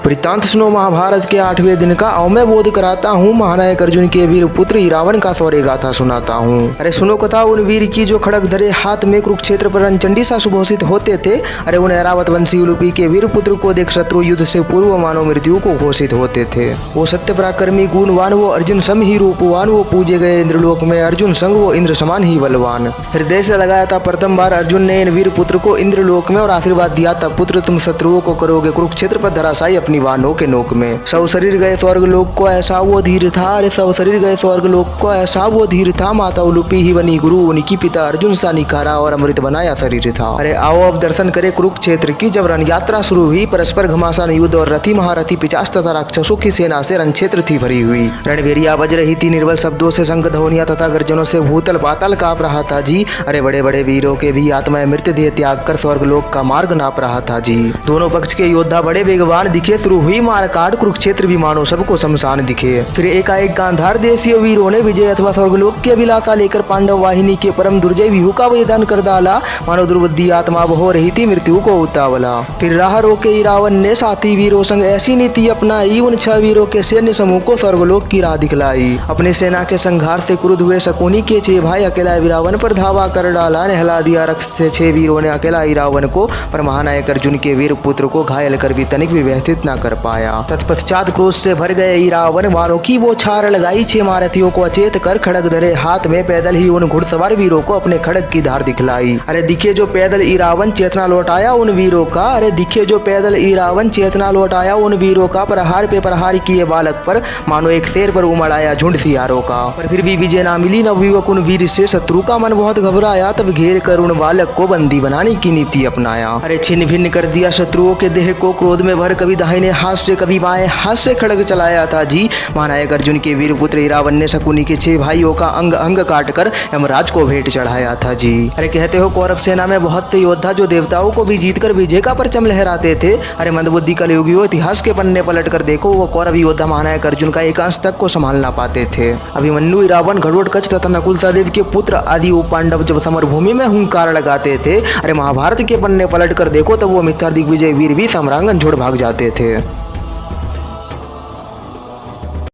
वृत्तांत सुनो महाभारत के 8वें दिन का। और मैं बोध कराता हूँ महानायक अर्जुन के वीर पुत्र रावण का शौर्य गाथा सुनाता हूँ। अरे सुनो कथा उन वीर की जो खड़ग धरे हाथ में कुरुक्षेत्र पर रणचंडी सा सुघोषित होते थे। अरे उन ऐरावत वंशी उलूपी के वीर पुत्र को देख शत्रु युद्ध से पूर्व मानव मृत्यु को घोषित होते थे। वो सत्य पराक्रमी गुणवान वो अर्जुन सम ही रूपवान, वो पूजे गए इंद्रलोक में अर्जुन संग वो इंद्र समान ही बलवान। हृदय से लगाया था प्रथम बार अर्जुन ने इन वीर पुत्र को इंद्रलोक में और आशीर्वाद दिया था पुत्र तुम शत्रुओं को करोगे कुरुक्षेत्र पर धराशायी अपनी वानों के नोक में। सब शरीर गए स्वर्ग लोक को ऐसा वो धीर था। अरे सब शरीर गए स्वर्ग लोक को ऐसा वो धीर था। माता उलूपी ही बनी गुरु उनकी पिता अर्जुन सा निखारा और अमृत बनाया शरीर था। अरे आओ अब दर्शन करे कुरुक्षेत्र की। जब रण यात्रा शुरू हुई परस्पर घमासान युद्ध और रथी महारथी पिचास तथा राक्षसों की सेना से रण क्षेत्र थी भरी हुई। रणभेरिया बज रही थी निर्बल शब्दों से, शंख ध्वनियां तथा गर्जनों से भूतल पाताल कांप रहा था जी। अरे बड़े बड़े वीरों के भी आत्माएं मृत्यु देह त्याग कर स्वर्ग लोक का मार्ग नाप रहा था जी। दोनों पक्ष के योद्धा बड़े वेगवान दिखे। शुरू हुई मारकाट कुरुक्षेत्र भी मानो सबको शमशान दिखे। फिर एकाएक गांधार देशीय वीरों ने विजय अथवा स्वर्गलोक की अभिलाषा लेकर पांडव वाहिनी के परम दुर्जय व्यूह का वेदन कर डाला। मानो दुर्बुद्धि आत्मा हो रही थी मृत्यु को उतावला। फिर राह रोके रावण ने साथी वीरों संग ऐसी नीति अपनाई। उन 6 वीरों के सैन्य समूह को स्वर्गलोक की राह दिखलाई। अपने सेना के संघार से क्रुद्ध हुए शकुनी के 6 भाई अकेला रावण पर धावा कर डाला। नहला दिया रक्त से 6 वीरों ने अकेला रावण को, पर महानायक अर्जुन के वीर पुत्र को घायल कर भी तनिक भी व्यथित न कर पाया। तत्पश्चात क्रोध से भर गए रावण वालों की वो छार लगाई। 6 महारथियों को अचेत कर खड़ग धरे हाथ में पैदल ही उन घुड़सवार वीरों को अपने खड़ग की धार दिखलाई। अरे दिखे जो पैदल रावण चेतना लौटाया उन वीरों का। अरे दिखे जो पैदल रावण चेतना लौटाया उन वीरों का। प्रहार पे प्रहार किए बालक पर मानो एक शेर पर उमड़ आया झुंड सियारों का। पर फिर भी विजय ना मिली नवयुवक उन वीर से। शत्रु का मन बहुत घबराया, तब घेर कर उन बालक को बंदी बनाने की नीति अपनाया। अरे छिन्न भिन्न कर दिया शत्रुओं के देह को। क्रोध में भर कभी दाहिने हाथ से कभी बाएं हाथ से खड़ग चलाया था जी। महानायक अर्जुन के वीर पुत्र रावण ने शकुनी के 6 भाइयों का अंग अंग काट कर यमराज को भेंट चढ़ाया था जी। अरे कहते हो कौरव सेना में बहुत थे योद्धा जो देवताओं को भी जीतकर विजय का परचम लहराते थे। अरे मंदबुद्धि कलयुगियों इतिहास के पन्ने पलट कर देखो, वो कौरव योद्धा महानायक अर्जुन का एक अंश तक को संभाल ना पाते थे। अभिमन्यु रावण घटोत्कच तथा नकुल सहदेव के पुत्र आदि पांडव जब समर भूमि में हुंकार लगाते थे, अरे महाभारत के पन्ने पलट कर देखो तो वो मिथ्या दिग्विजय वीर भी सम्रांगन छोड़ भाग जाते थे।